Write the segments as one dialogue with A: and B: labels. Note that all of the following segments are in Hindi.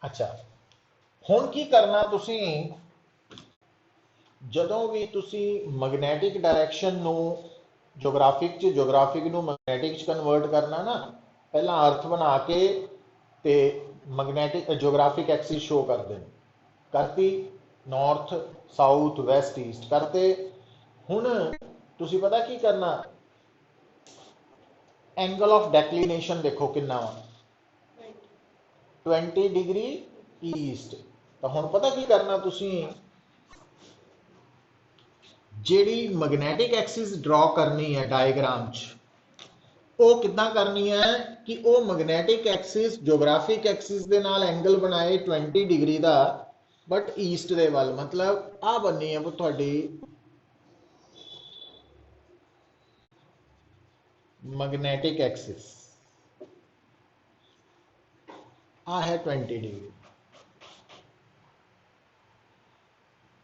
A: अच्छा, हुण की करना तुसी जदों भी तुसी मैग्नैटिक डायरैक्शन नू जोग्राफिक नू मैग्नैटिक च कन्वर्ट करना ना, पहला अर्थ बना के ते मैग्नैटिक जोग्राफिक एक्सिस शो कर देनी करती, नॉर्थ साउथ वैस्ट ईस्ट करते। हुण तुसी पता की करना, एंगल ऑफ डेक्लीनेशन देखो कितना वा, 20 डिग्री ईस्ट। तो हुण पता की करना तुसी, ਜਿਹੜੀ मैग्नैटिक एक्सिस ड्रॉ करनी है डायग्राम च, वो कितना करनी है कि वो मैग्नैटिक एक्सिस जोग्राफिक एक्सिस के नाल एंगल बनाए 20 डिग्री का, बट ईस्ट के वाल, मतलब आ बनी है वो थोड़ी मैग्नैटिक एक्सिस, आ है 20 डिग्री।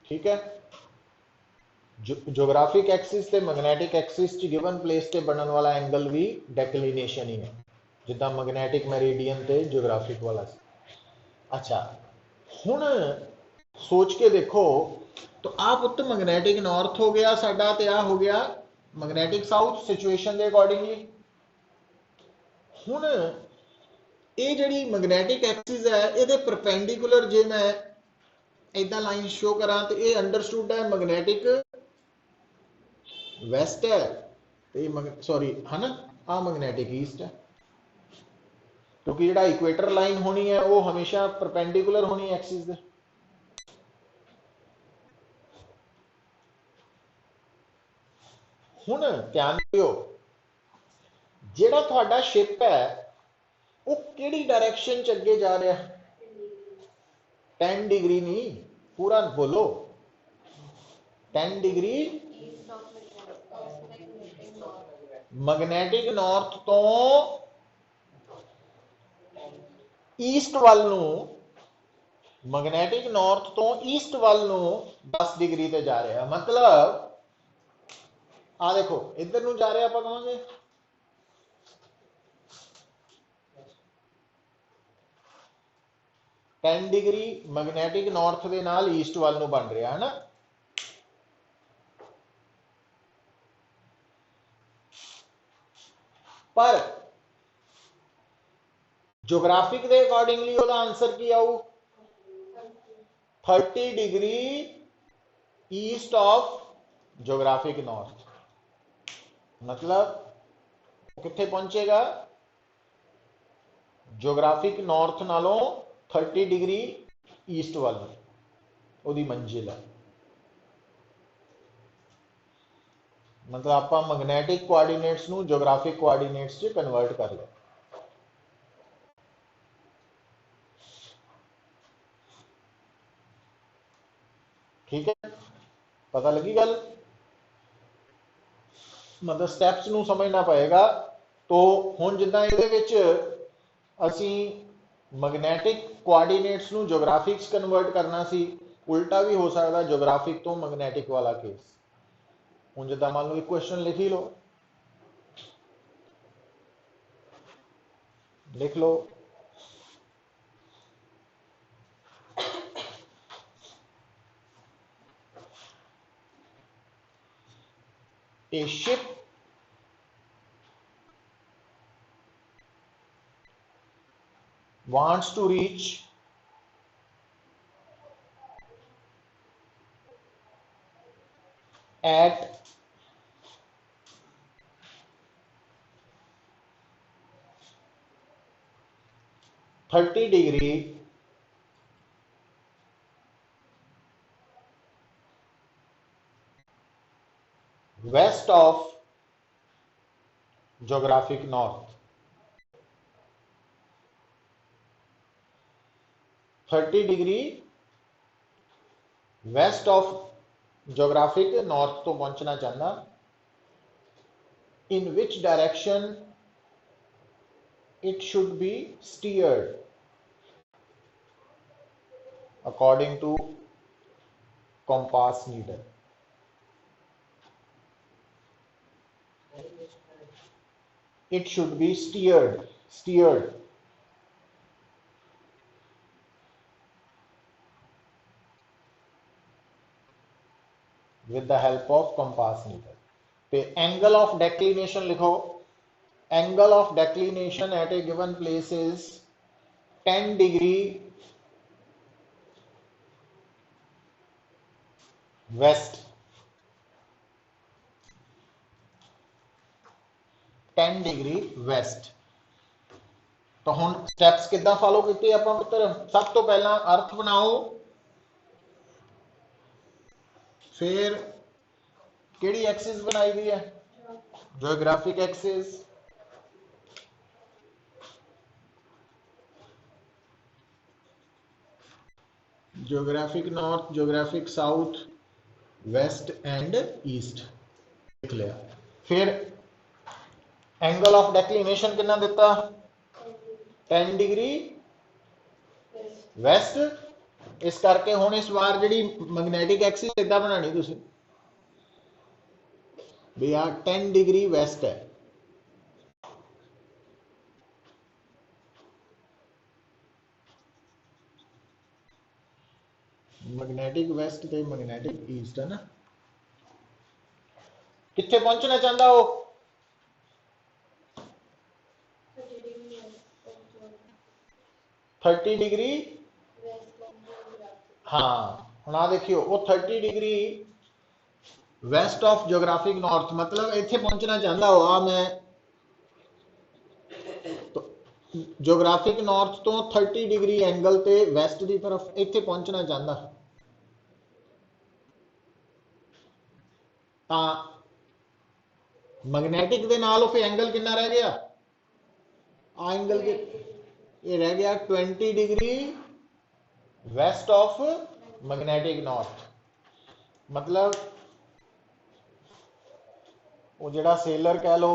A: ठीक है, जोग्राफिक एक्सिस ते मैग्नैटिक एक्सिस च गिवन प्लेस ते बनने वाला एंगल भी डेक्लिनेशन ही है, जिदा मैग्नैटिक मेरिडियन ते जोग्राफिक वाला सी। अच्छा, हुण सोच के देखो, तो आ पुत्त मैग्नैटिक नॉर्थ हो गया साडा, ते आ हो गया मैग्नैटिक साउथ सिचुएशन के अकॉर्डिंगली। हुण ये जिहड़ी मैग्नैटिक एक्सिस है, ये परपेंडिकुलर जे मैं इदा लाइन शो करा, तो ये अंडरस्टूड है मैग्नैटिक वैस्ट है, तो सॉरी है ना, आ मैग्नैटिक ईस्ट है, क्योंकि जिहड़ा इक्वेटर लाइन होनी है वो हमेशा परपेंडिकुलर होनी एक्सिस दे। हुण ध्यान दिओ, जिहड़ा तुहाडा शिप है वो किहड़ी डायरैक्शन च अगे जा रहा है, 10 डिग्री नहीं, पूरा बोलो, 10 डिग्री मैग्नैटिक नॉर्थ तो ईस्ट वाल नू, मैग्नैटिक नॉर्थ तो ईस्ट वाल नू 10 डिग्री ते जा रहा है। मतलब आ देखो इधर नू जा रहा, आप कहांगे 10 डिग्री मैग्नैटिक नॉर्थ के नाल ईस्ट वाल नू बन रहा है ना। पर जोग्राफिक के अकॉर्डिंगली ਉਹਦਾ आंसर की आऊ, 30 degree east of geographic north, मतलब कितने पहुंचेगा, जोग्राफिक नॉर्थ नालों 30 डिग्री ईस्ट वाल ਉਹਦੀ मंजिल है। मतलब आप मैग्नैटिक कोआर्डिनेट्स नू जोग्राफिक कोआर्डिनेट्स च कन्वर्ट कर लो। ठीक है, पता लगी गल, मतलब स्टैप्स नू समझना पएगा। तो हुण जिद्दां इहदे विच असीं मैग्नैटिक कोआर्डिनेट्स नू जोग्राफिक च कन्वर्ट करना सी, उल्टा भी हो सकता जोग्राफिक तो मैग्नैटिक वाला केस। हुण जिद्दां मान लो एक क्वेश्चन लिख ही लो, लिख लो, a ship wants to reach at 30 degree west of geographic north, 30 degree west of geographic north तो पहुंचना चाहना, in which direction it should be steered according to compass needle. It should be steered with the help of compass needle. तो angle of declination लिखो, angle of declination at a given place is 10 degree west, 10 degree west। तो हुण स्टैप्स किद्दां फॉलो कीते आपां पुत्तर? सब तो पहला अर्थ बनाओ, फिर केड़ी एक्सिस बनाई दी है? Geographic axis. Geographic north, geographic south, west and east लिख लिया। फिर एंगल ऑफ डेक्लिनेशन कितना दिता? 10 डिग्री वेस्ट। इस करके हुण इस बार जी मैग्नैटिक एक्सिस इदां बनानी तुसीं भी आ 10 डिग्री वेस्ट है। मैग्नैटिक वेस्ट ते मैग्नैटिक ईस्ट है ना। कित्थे पहुंचना चाहता हो? 30 डिग्री। हाँ हुण आ देखियो वो 30 degree west of geographic north, मतलब इत्थे पहुंचना चाहता हो। आ मैं तो जियोग्राफिक नॉर्थ तो 30 डिग्री एंगल ते वेस्ट की तरफ इत्थे पहुंचना चाहता। मैग्नैटिक दे नाल फिर एंगल कितना रह गया? आ एंगल के ये रह गया 20 डिग्री वेस्ट ऑफ मैग्नैटिक नॉर्थ। मतलब वो जड़ा सेलर कह लो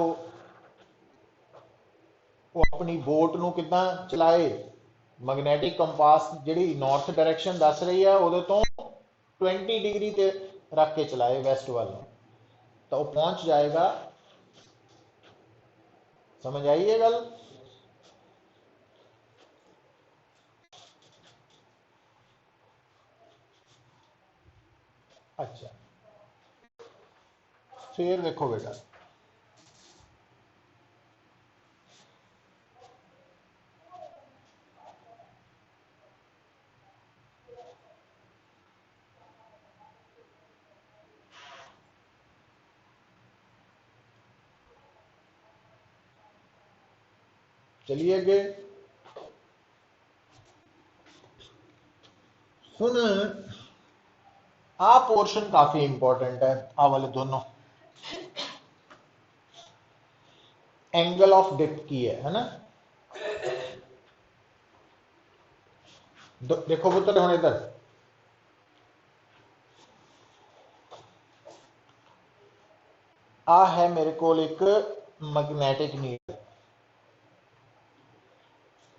A: वो अपनी बोट नूं किदां चलाए, मैग्नैटिक कंपास जी नॉर्थ डायरैक्शन दस रही है उहदे तो 20 डिग्री ते रख के चलाए वेस्ट वाल, तो वो पहुंच जाएगा। समझ आई है गल? अच्छा फिर देखो बेटा, चलिए अगे। हुण आ पोर्शन काफी इंपॉर्टेंट है, आ वाले दोनों। एंगल ऑफ डिप की है ना। देखो पुत्र हुण इधर आ है मेरे को एक मैग्नैटिक नीडल।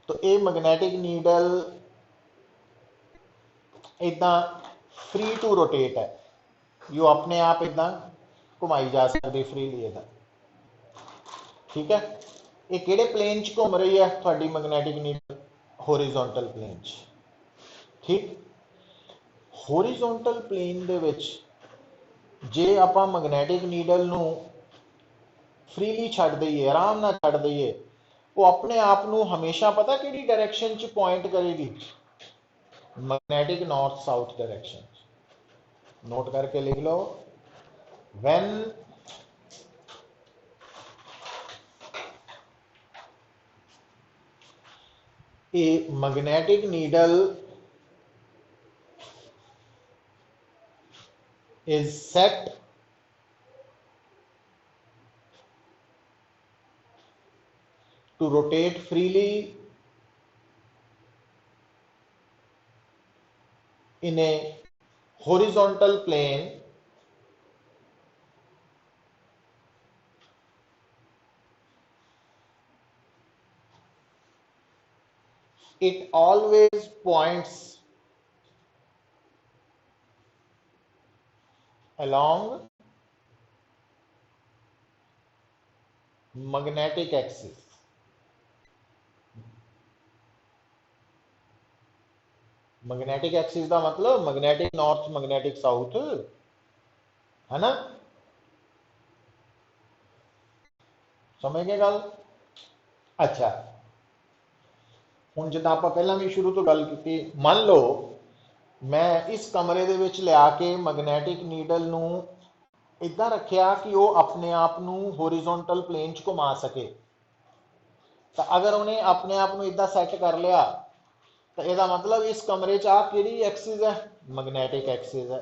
A: तो ये मैग्नैटिक नीडल इदा फ्री टू रोटेट है, जो अपने आप इदा घुमाई जा सकती फ्रीली इदा। ठीक है, ये किहड़े प्लेन च घूम रही है थोड़ी मैग्नैटिक नीडल? होरिजोंटल प्लेन च। ठीक, होरिजोंटल प्लेन दे विच जे आपां मैग्नैटिक नीडल नूं फ्रीली छड्ड दईए, आराम नाल छड्ड दईए, वो अपने आप नूं हमेशा पता किहड़ी डायरैक्शन च पॉइंट करेगी? Magnetic north south direction. Note करके लिख लो, when a magnetic needle is set to rotate freely in a horizontal plane, it always points along magnetic axis। Magnetic axis का मतलब मैग्नेटिक नॉर्थ मैग्नेटिक साउथ। है ना, समझ गए गल। अच्छा हुण जिद्दां आपां पहलां भी शुरू तो गल कीती, मान लो मैं इस कमरे दे विच लिया के मैगनैटिक नीडल नूं इदां रखिया कि वह अपने आप नूं होरिजोनटल प्लेन च घुमा सके। तो अगर उन्हें अपने आप नूं इदां सैट कर लिया तो यह मतलब इस कमरे च आ किहड़ी एक्सिस है, मैगनैटिक एक्सिस है।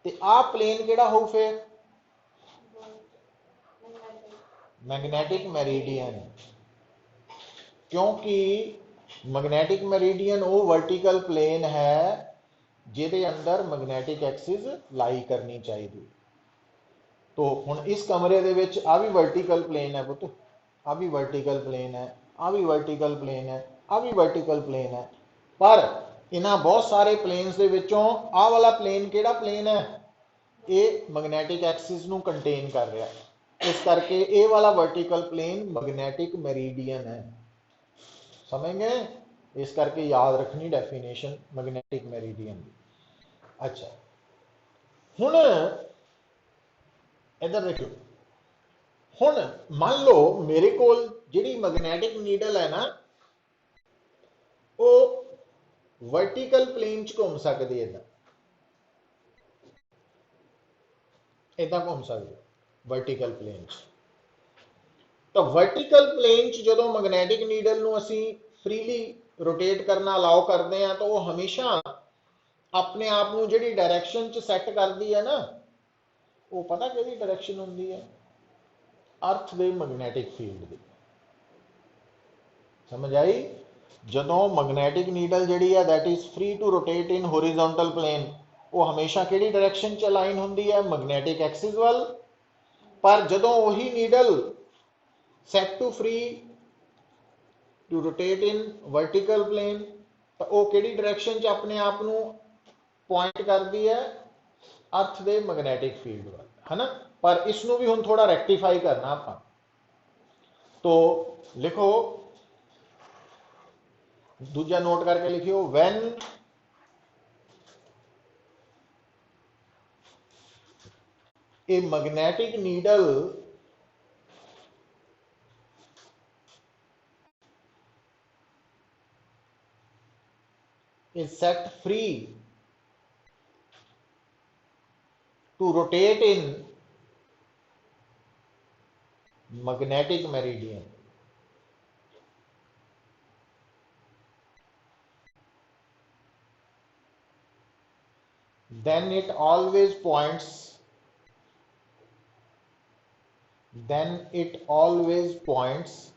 A: तो आ प्लेन किहड़ा हो फिर, मैगनैटिक मेरिडियन, क्योंकि मैगनैटिक मेरिडियन वो वर्टिकल प्लेन है जिहदे अंदर मैगनैटिक एक्सिस लाई करनी चाहिए। तो हुण इस कमरे दे विच आ भी वर्टिकल प्लेन है पुत, आ भी वर्टिकल प्लेन है, आ भी वर्टिकल प्लेन है, आ भी वर्टिकल प्लेन है, पर इन्हां बहुत सारे प्लेन्स दे विचों आ वाला प्लेन किहड़ा प्लेन है, ये मैगनैटिक एक्सिस नूं कंटेन कर रहा है। इस करके ये वाला वर्टिकल प्लेन मैगनैटिक मेरिडियन है। समझ गए, इस करके याद रखनी डेफिनेशन मैगनैटिक मेरिडियन। अच्छा हुण इधर देखो, हुण मान लो मेरे कोल जिहड़ी मैगनैटिक नीडल है ना वो वर्टिकल प्लेन च घूम सकदी है, इदां घूम सकदी वर्टिकल प्लेन च। तो वर्टिकल प्लेन च जदों मैगनैटिक नीडल नूं असीं फ्रीली रोटेट करना अलाउ करते हैं तो वो हमेशा अपने आप नूं जिहड़ी डायरैक्शन च सैट करदी है ना, वो पता किहड़ी डायरैक्शन हुंदी है, अर्थ दे मैगनैटिक फील्ड दी। समझ आई, जदों मैगनैटिक नीडल जिहड़ी है that is free to rotate in horizontal plane, वो हमेशा किहड़ी डायरैक्शन च अलाइन हुंदी है, मैगनैटिक एक्सिस वल। पर जदों वही needle set to free to rotate in vertical plane तो वह किहड़ी डायरैक्शन च अपने आप नूं पॉइंट करती है, अर्थ दे मैगनैटिक फील्ड वाल, है ना। पर इसनूं भी हुण थोड़ा रैक्टिफाई करना आपां। तो लिखो, दूजा नोट करके लिखियो, when a magnetic needle is set free to rotate in magnetic meridian, then it always points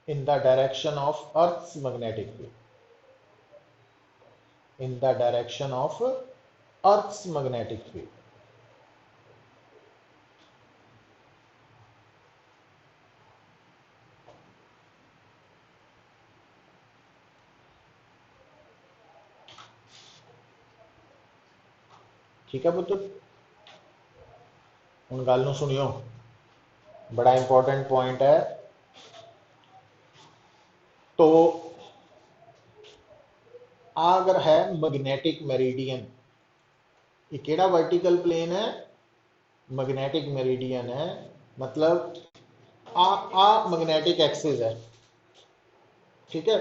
A: in the direction of Earth's magnetic field, in the direction of Earth's magnetic field। ठीक है पुत्र, हुण गल नूं सुनियो, बड़ा इंपॉर्टेंट पॉइंट है। तो अगर है मैग्नेटिक मेरिडियन, ये केड़ा वर्टिकल प्लेन है, मैग्नेटिक मेरिडियन है, मतलब आ मैग्नेटिक एक्सिस है, ठीक है।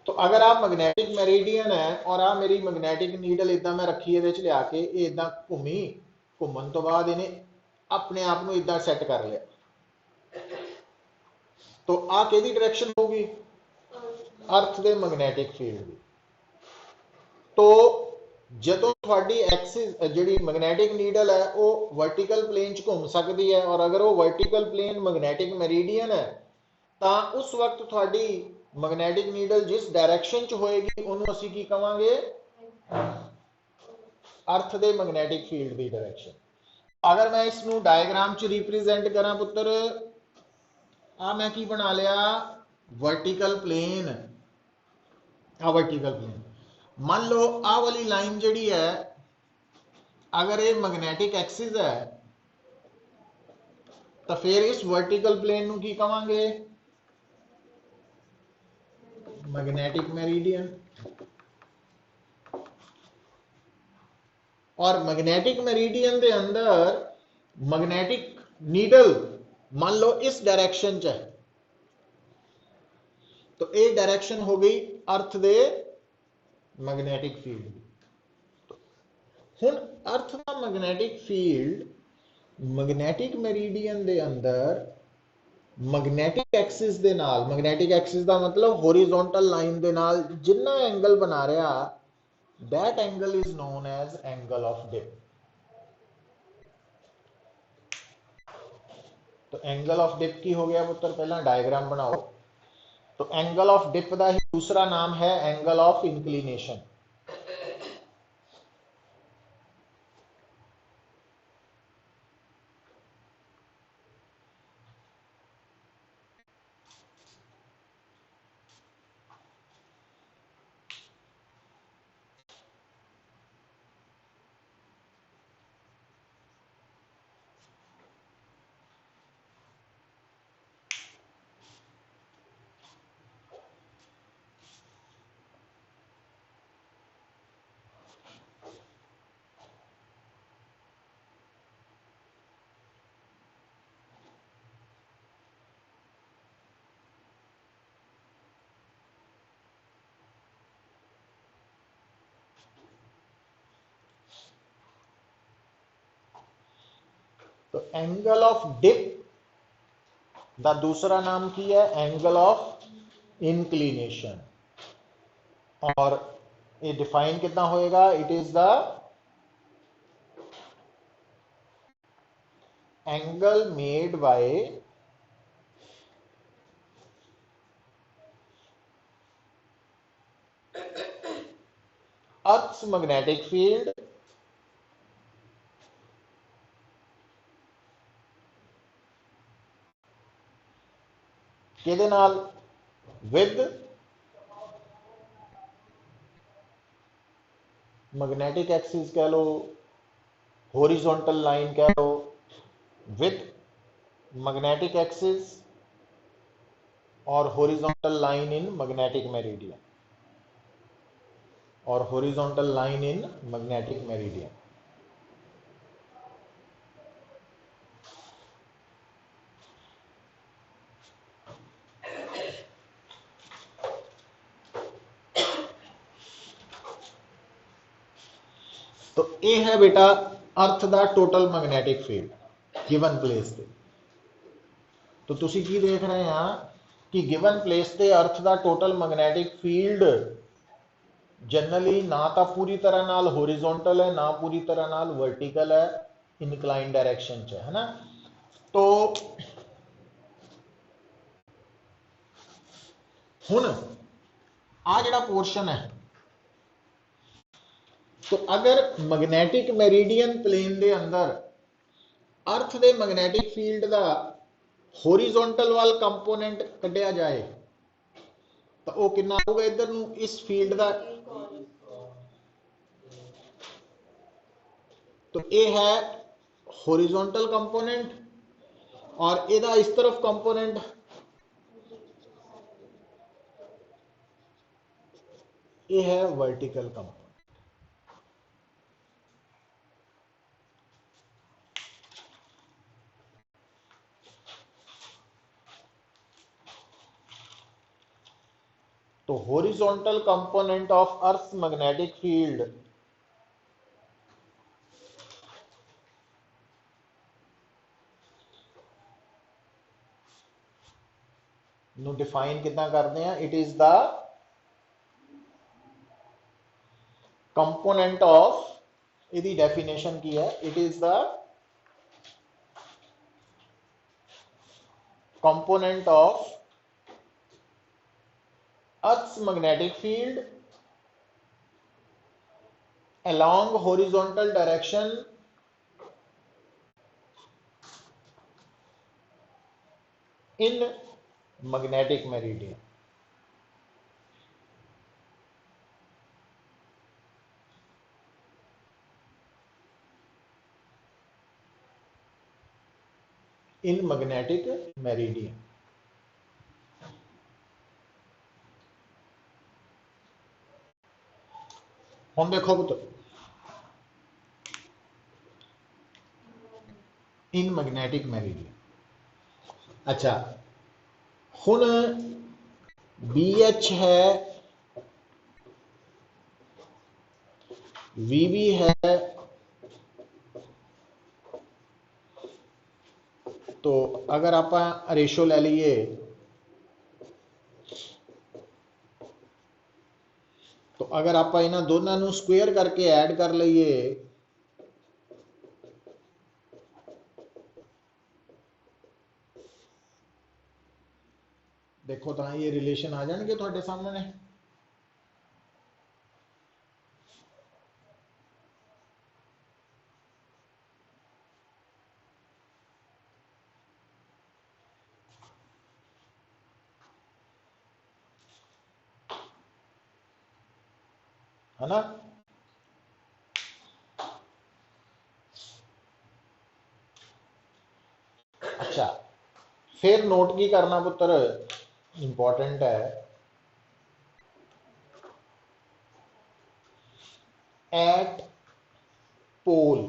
A: तो अगर आप मैग्नेटिक मेरिडियन है और आ मेरी मैग्नेटिक नीडल इदा मैं रखी ये लिया के इदा घूमी, घूमन तो बाद इन्हें अपने आप को इदा सैट कर लिया, तो आ किहदी डायरेक्शन होगी, अर्थ दे मैग्नेटिक फील्ड की। तो जदों तुहाडी एक्सिस जिहड़ी मैग्नेटिक नीडल है वो वर्टिकल प्लेन च घूम सकती है, और अगर वो वर्टिकल प्लेन मैग्नेटिक मेरिडियन है तो उस वक्त तुहाडी मैग्नेटिक नीडल जिस डायरेक्शन च होएगी उन्होंने असीं की कहांगे, अर्थ दे मैग्नेटिक फील्ड की डायरेक्शन। अगर मैं इसनूं डायग्राम च रिप्रेजेंट करा पुत्र, आ मैं की बना लिया, वर्टिकल प्लेन, आ वर्टिकल प्लेन। मान लो आ वाली लाइन जिहड़ी है अगर ये मैग्नेटिक एक्सिस है तो फिर इस वर्टिकल प्लेन नूं की कहांगे, मैग्नेटिक मेरिडियन, और मैग्नेटिक मेरिडियन के अंदर मैग्नेटिक नीडल मान लो इस डायरेक्शन च है, तो ये डायरेक्शन हो गई अर्थ दे मैग्नेटिक फील्ड। हुण अर्थ का मैग्नेटिक फील्ड मैग्नेटिक मेरिडियन दे अंदर मैग्नेटिक एक्सिस दे नाल, मैग्नेटिक एक्सिस का मतलब होरिजोंटल लाइन दे नाल जिन्ना एंगल बना रहा, that angle is known as angle of dip. तो एंगल ऑफ डिप की हो गया पुत्र, पहला डायग्राम बनाओ। तो एंगल ऑफ डिप का ही दूसरा नाम है एंगल ऑफ इंक्लिनेशन। तो एंगल ऑफ डिप का दूसरा नाम की है एंगल ऑफ इंक्लिनेशन, और ये डिफाइन कितना होएगा, it is the angle made by earth's magnetic field किहदे नाल, विद मैग्नेटिक एक्सिस कह लो, हॉरिजॉन्टल लाइन कह लो, विद मैग्नेटिक एक्सिस और horizontal line in magnetic meridian, और horizontal line in magnetic meridian. तो ये है बेटा अर्थ दा total magnetic field given place पे। तो तुसी की देख रहे हैं कि गिवन प्लेस पे अर्थ दा टोटल मैग्नेटिक फील्ड जनरली ना तो पूरी तरह नाल हॉरिजॉन्टल है, ना पूरी तरह नाल वर्टिकल है, इनक्लाइन डायरेक्शन च है ना। तो हुण आ जिहड़ा पोर्शन है, तो अगर मैग्नेटिक मेरिडियन प्लेन दे अंदर अर्थ दे मैग्नेटिक फील्ड का हॉरिजॉन्टल वाल कंपोनेंट कढ़िया जाए तो वह कितना होगा, इधर नूं इस फील्ड का, तो ये है हॉरिजॉन्टल कंपोनेंट, और इहदा इस तरफ कंपोनेंट ये है वर्टिकल कंपोनेंट। तो horizontal component of earth magnetic field नु डिफाइन कितना करते हैं, it is the component of, इसकी डेफिनेशन की है, it is the component of Earth's magnetic field along horizontal direction in magnetic meridian। in magnetic meridian। हुण देखो पुत्र, इन मैग्नेटिक मेरिडियन, अच्छा हुण BH है, VB है, तो अगर आप रेशो ले लीए तो अगर आप इन्हां दोनों नूं स्क्वेयर करके ऐड कर लीए देखो तो ये रिलेशन आ जाएंगे तुहाडे सामने। है ना, अच्छा फिर नोट की करना पुत्र, इंपॉर्टेंट है, एट पोल,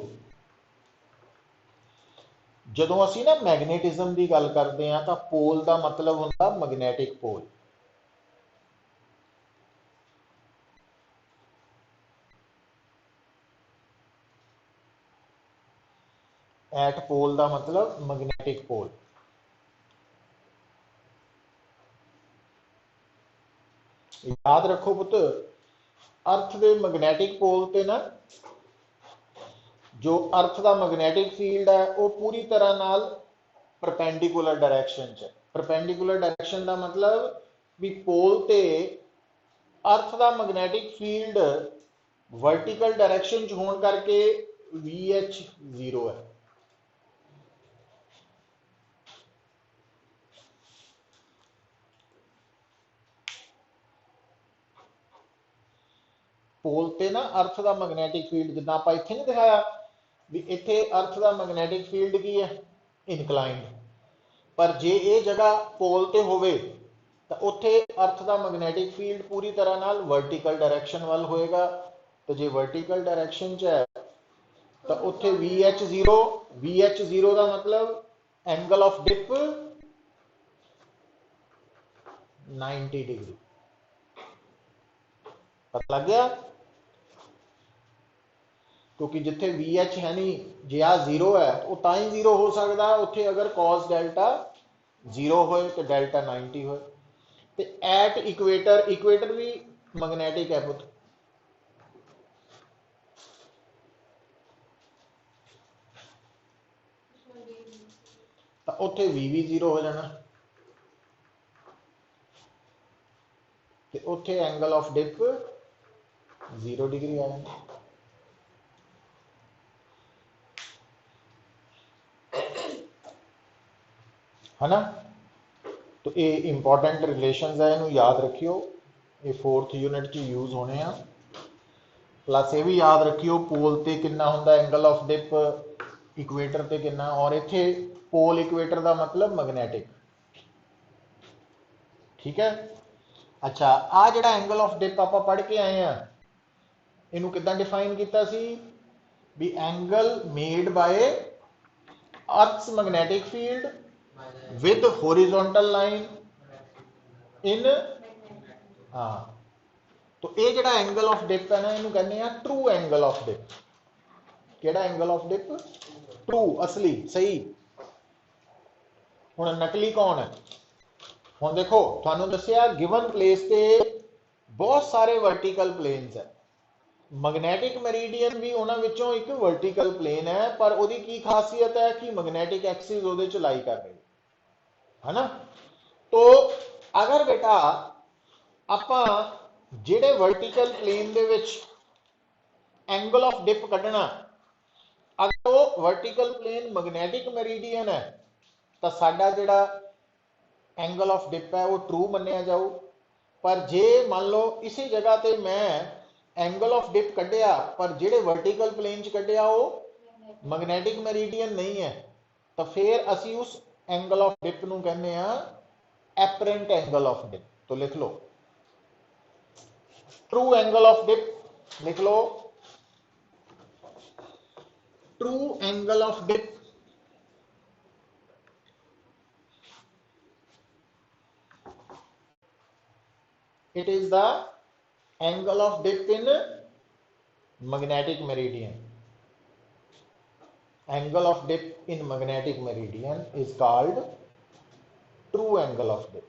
A: जदों असी ना मैग्नेटिज्म की गल करते हैं तो पोल का मतलब होता मैग्नेटिक पोल। एट पोल का मतलब मैग्नेटिक पोल। याद रखो पुत्र, अर्थ के मैग्नेटिक पोल ते ना जो अर्थ का मैग्नेटिक फील्ड है वो पूरी तरह नाल परपेंडिकुलर डायरेक्शन च। परपेंडिकुलर डायरेक्शन का मतलब भी पोल ते अर्थ का मैग्नेटिक फील्ड वर्टिकल डायरेक्शन च होने करके VH 0 है। पोल ते ना अर्थ का मैग्नेटिक फील्ड जिदा आप इत्थे नहीं दिखाया भी इत्थे अर्थ का मैग्नेटिक फील्ड की है इनकलाइंड, पर जे ये जगह पोल ते होवे तो उत्थे अर्थ का मैग्नेटिक फील्ड पूरी तरह नाल वर्टिकल डायरेक्शन वाल होएगा। तो जे वर्टिकल डायरेक्शन च है तो उत्थे VH 0, VH 0 का मतलब एंगल ऑफ डिप 90 डिग्री। पता लग गया, क्योंकि जिथे VH है नहीं जे आ 0 है तो ता ही 0 हो सकता है उत्थे अगर कॉस डेल्टा 0 होए तो डेल्टा 90 होए। तो एट इक्वेटर, इक्वेटर भी मैग्नेटिक है पुत्र, तो उत्थे VB 0 हो जाना, तो उत्थे एंगल ऑफ डिप 0 डिग्री आ जाना। है ना, तो ये इंपॉर्टेंट रिलेशंस है, इन्हू याद रखियो, ये 4th यूनिट च यूज होने आ। प्लस ये भी याद रखियो पोल ते कितना होंदा एंगल ऑफ डिप, इक्वेटर ते कितना, और इत्थे पोल इक्वेटर का मतलब मैग्नेटिक। ठीक है, अच्छा आ जिहड़ा एंगल ऑफ डिप आप पढ़ के आए हैं इनू किदां डिफाइन किया सी भी angle made by earth's magnetic field with horizontal line in, हाँ तो ये जिहड़ा एंगल ऑफ डिप है ना इनू कहने आ ट्रू एंगल ऑफ डिप। केड़ा एंगल ऑफ डिप? ट्रू, असली, सही। हुण नकली कौन है? हुण देखो तुहानू दस्सिया गिवन प्लेस ते बहुत सारे वर्टिकल प्लेन्स है, मैग्नेटिक मेरिडियन भी उन्हां विचों एक वर्टिकल प्लेन है, पर उहदी की खासियत है कि मैग्नेटिक एक्सिस उहदे च लाई कर रही है ना। तो अगर बेटा आपां जिहड़े वर्टिकल प्लेन दे विच एंगल ऑफ डिप कढना, अगर वो वर्टिकल प्लेन मैग्नेटिक मेरिडियन है तो साडा जिहड़ा एंगल ऑफ डिप है वो ट्रू मन्निया जाऊ। पर जे मान लो इसी जगह ते मैं एंगल ऑफ डिप कढ़िया पर जिहड़े वर्टिकल प्लेन च कढ़िया वो मैग्नेटिक मेरिडियन नहीं है, तो फिर असी उस एंगल ऑफ डिप नूं कहने आ एपरेंट एंगल ऑफ डिप। तो लिख लो ट्रू एंगल ऑफ डिप लिख लो true angle of dip it is the angle of dip in magnetic meridian. Angle of dip in magnetic meridian is called true angle of dip.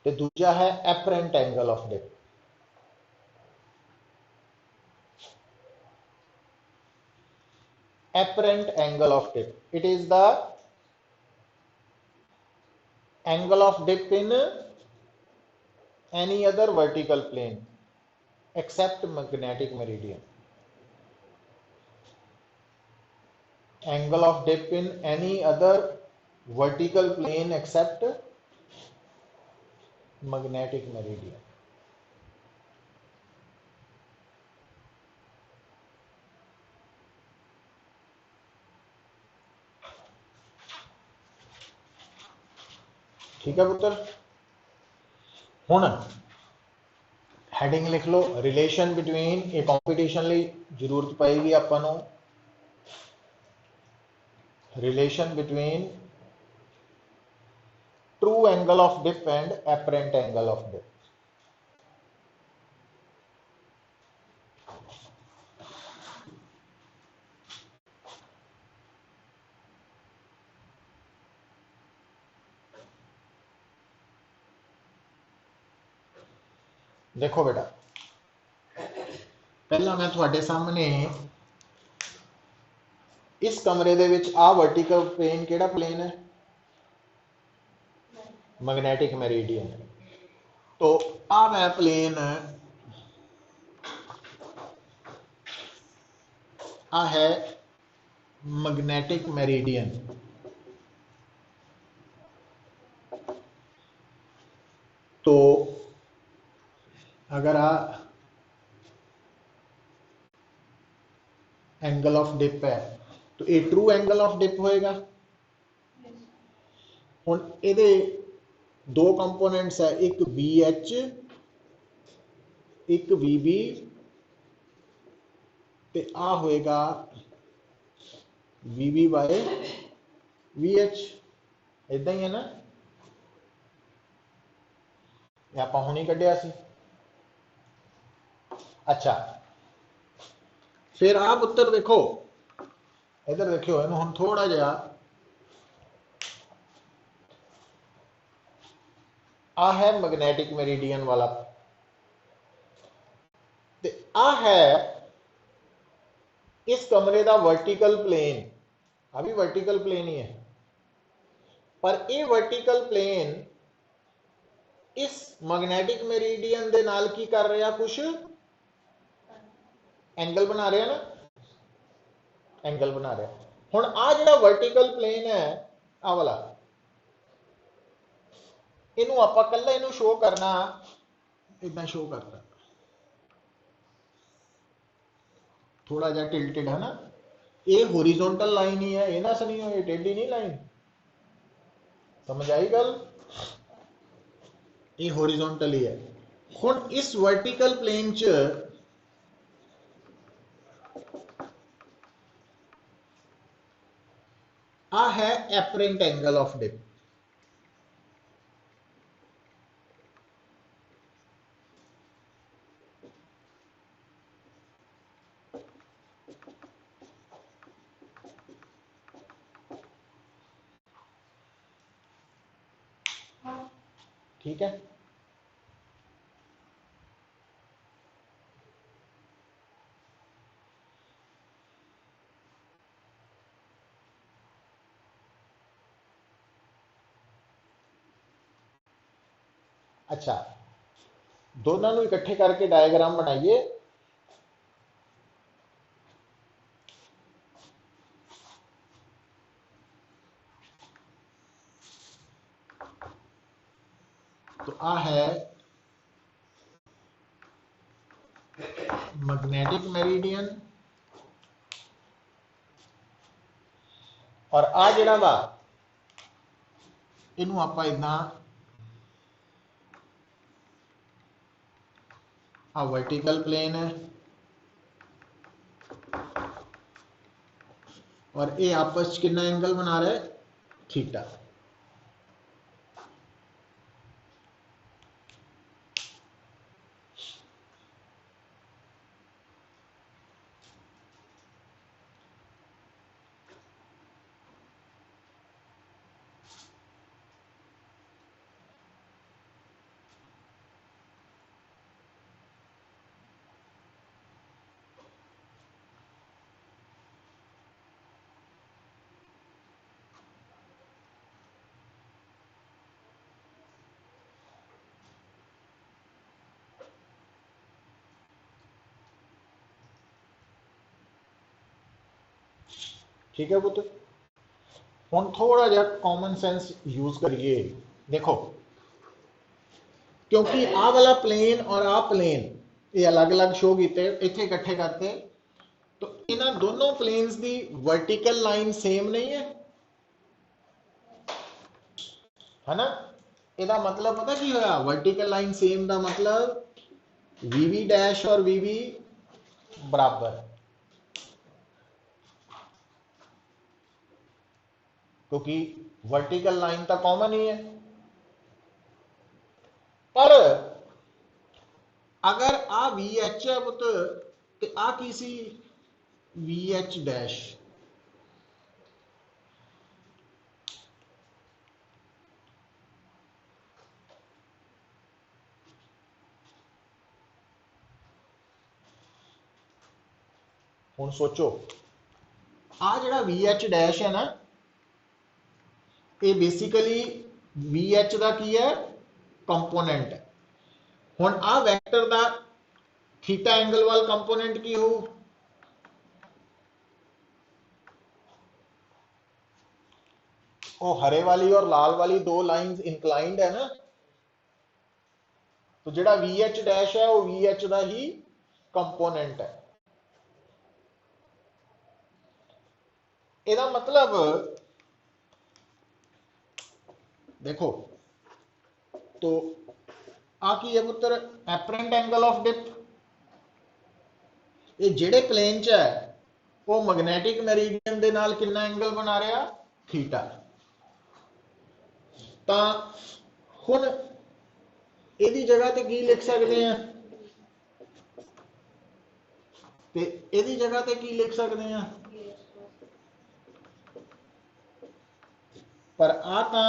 A: ਤੇ ਦੂਜਾ ਹੈ apparent angle of dip. Apparent angle of dip, it is the angle of dip in any other vertical plane except magnetic meridian. Angle of dip in any other vertical plane except magnetic meridian. ठीक है पुत्र। हुण हैडिंग लिख लो रिलेशन बिटवीन, ये कॉम्पीटिशन ਲਈ जरूरत पएगी आपां नूं। Relation between true angle of dip and apparent angle of dip. देखो बेटा, पहला मैं थोड़े सामने इस कमरे दे विच आ वर्टिकल प्लेन केड़ा प्लेन है? Magnetic meridian. तो आ मैं प्लेन आ है मैग्नेटिक मेरिडियन। तो अगर आ एंगल ऑफ डिप है तो ये ट्रू एंगल ऑफ डिप होएगा। हुण इहदे दो कंपोनेंट्स है, एक BH एक VB ते आ होएगा VB बाय VH। इदां ही है ना, आपां हुणे कढिया सी। अच्छा, फिर आप उत्तर देखो, इधर देखियो इन्हूं हुण थोड़ा जिहा आ है मैग्नेटिक मेरिडियन वाला ते आ है इस कमरे का वर्टिकल प्लेन। अभी वर्टिकल प्लेन ही है, पर ये वर्टिकल प्लेन इस मैग्नेटिक मेरिडियन दे नाल की कर रहा, कुछ एंगल बना रहा ना, एंगल बना रहा। हुण आ जिहड़ा वर्टिकल प्लेन है आ वाला, इनू आपां कल्ला इनू शो करना, इदां शो करता, थोड़ा जा टिल्टेड है ना। ये हॉरिजॉन्टल लाइन ही है, ये ना सुनियो ये टेढ़ी नहीं लाइन। समझ आई गल? ये हॉरिजॉन्टल ही है। हुण इस वर्टिकल प्लेन च आ है एपरेंट एंगल ऑफ डिप। ठीक है, अच्छा दोनों को इकट्ठे करके डायग्राम बनाइए। तो आ है मैग्नेटिक मेरिडियन और आ जिहड़ा वा इनू आपां इदां आ वर्टिकल प्लेन है और ये आपस कितना एंगल बना रहा है, थीटा। ठीक है पुत्र, हम थोड़ा जा कॉमन सेंस यूज करिए। देखो, क्योंकि आ वाला प्लेन और आ प्लेन ये अलग अलग शो किए, इतने इकट्ठे करते, तो इन्होंने दोनों प्लेन्स की वर्टिकल लाइन सेम नहीं है ना। ਇਹਦਾ मतलब पता की होया, वर्टिकल लाइन सेम का मतलब वीवी डैश और वीवी बराबर, क्योंकि वर्टिकल लाइन तो कॉमन ही है। पर अगर आ वी एच है पुत, तो आ की सी वी एच डैश, हुण सोचो आ जिहड़ा वी एच डैश है ना, ये बेसिकली वी एच का की है, कंपोनेंट है। हुण आ वैक्टर का थीटा एंगल वाला कंपोनेंट की हो, वो हरे वाली और लाल वाली दो लाइंस इंक्लाइंड है ना, तो जिहड़ा वी एच डैश है वो वी एच का ही कंपोनेंट है। ਇਹਦਾ मतलब देखो, तो आ की है पुत्र एपरेंट एंगल ऑफ डिप, ये जेड़े प्लेन च है वो मैग्नेटिक मेरिडियन दे नाल कितना एंगल बना रहा, थीटा। तो हुण इहदी जगह ते की लिख सकते हैं, ते इहदी जगह ते की लिख सकते हैं, पर आ तां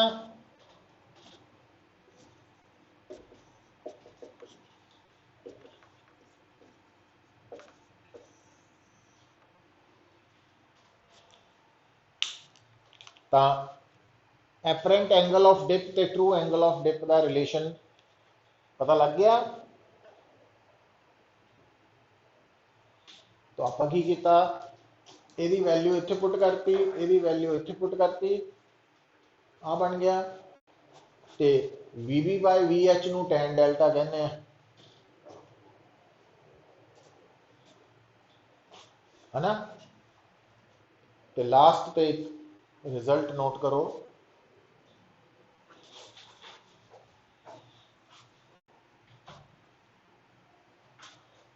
A: एपरेंट एंगल ऑफ डिप ते ट्रू एंगल ऑफ डिप का रिलेशन पता लग गया। तो आप की किया, यदी वैल्यू इत्थे पुट करती, यदी वैल्यू इत्थे पुट करती, आ बन गया। तो V V by V H नू टैन डेल्टा कहने है ना। तो लास्ट पे रिजल्ट नोट करो,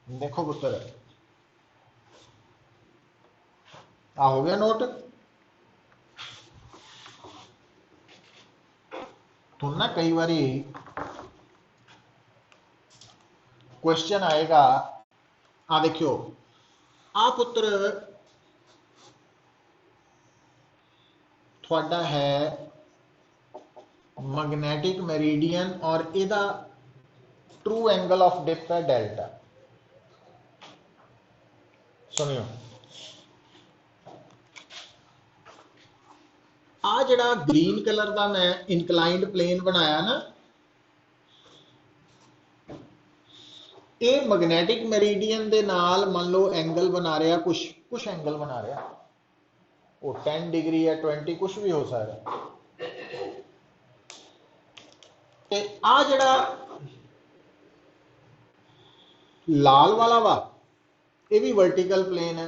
A: देखो पुत्र आ हो गया नोट। तो ना कई बारी क्वेश्चन आएगा, आ देखियो आ पुत्र थोड़ा है मैग्नेटिक मेरिडियन और इहदा ट्रू एंगल ऑफ डिप है डेल्टा। सुनियो, आ जिहड़ा ग्रीन कलर का मैं इनकलाइंड प्लेन बनाया ना, ये मैग्नेटिक मेरिडियन दे नाल मान लो एंगल बना रहा, कुछ कुछ एंगल बना रहा, वो 10 डिग्री या 20 कुछ भी हो सकता। ते आ जिहड़ा लाल वाला वा, ये भी वर्टिकल प्लेन है,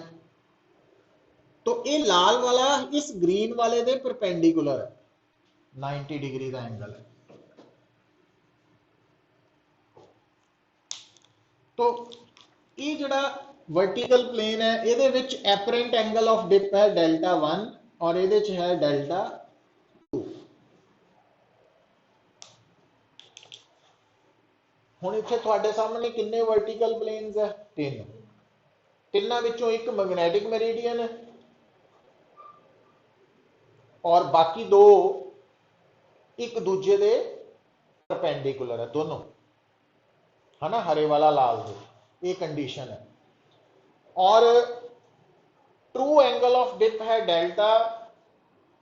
A: तो ये लाल वाला इस ग्रीन वाले दे परपेंडिकुलर है, 90 डिग्री का एंगल है। तो ये जड़ा वर्टिकल प्लेन है ये विच एपरेंट एंगल ऑफ डिप है डेल्टा 1 और ये है डेल्टा 2। हुण इत्थे तुहाडे सामने किन्ने वर्टिकल प्लेन्स है? 3। तिन्नां विचों एक मैग्नैटिक मेरिडियन है और बाकी 2 एक दूजे दे परपेंडिकुलर है दोनों, है ना, हरे वाला लाल दे, ये कंडीशन है। और ट्रू एंगल ऑफ डिप है डेल्टा,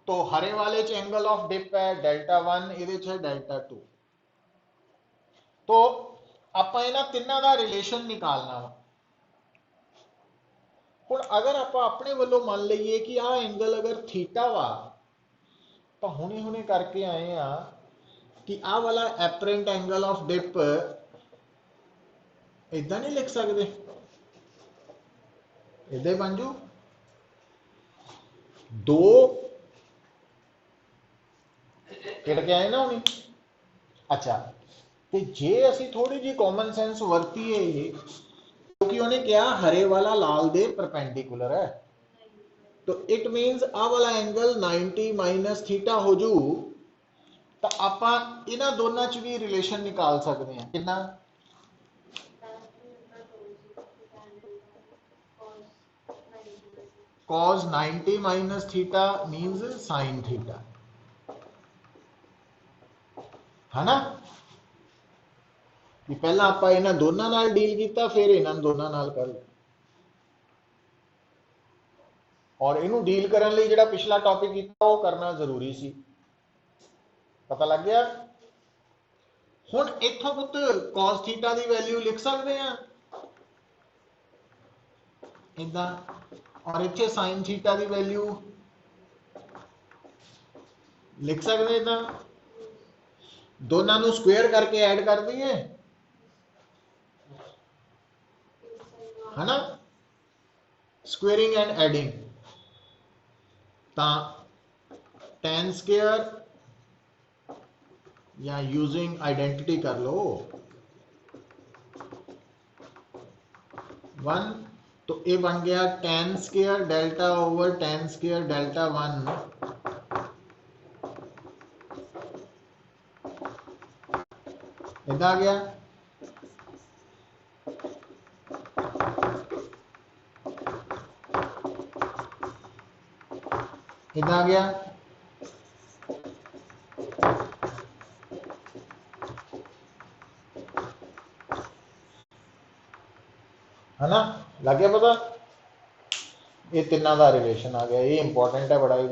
A: तो हरे वाले च एंगल ऑफ डिप है डेल्टा 1, ये है डेल्टा 2। तो आपां इन्हां तिन्नां दा रिलेशन निकालना वा। हुण अगर आपां अपने वालों मान लईए कि आ एंगल अगर थीटा वा, तो हुणे हुणे करके आए आ कि आ वाला एपरेंट एंगल ऑफ डिप इदां नहीं लिख सकते, इदां बन जू 2 किड़के आए ना हुणे। अच्छा, तो जे असी थोड़ी जी कॉमन सेंस वरतीए, क्योंकि उन्हें क्या हरे वाला लाल दे परपेंडिकुलर है, तो इट मीन्स आ वाला एंगल 90 माइनस थीटा हो जू। तो आपां इन्हां दोनों च भी रिलेशन निकाल सकते हैं। कितना? cos 90 minus theta means sine theta, है ना। कि पहला आप इन्हां दोनों नाल डील किया, फिर इन्हां दोनों नाल कर लिया। और इनू डील करने लिए जिहड़ा पिछला टॉपिक किया वो करना जरूरी सी। पता लग गया? हुण इत्थों पुत cos थीटा की वैल्यू लिख सकते हैं इदां, और इत्थे साइन थीटा की वैल्यू लिख सकते इदां। दोनों को स्क्वेयर करके ऐड कर दिए, है ना, squaring and adding, tan square या यूजिंग आइडेंटिटी कर लो 1, तो ये बन गया tan square delta over tan square delta 1, इधर आ गया। इधर आ गया। है ना, लग गया पता? ये तीनों का रिलेशन आ गया, ये इंपॉर्टेंट है बड़ा ही।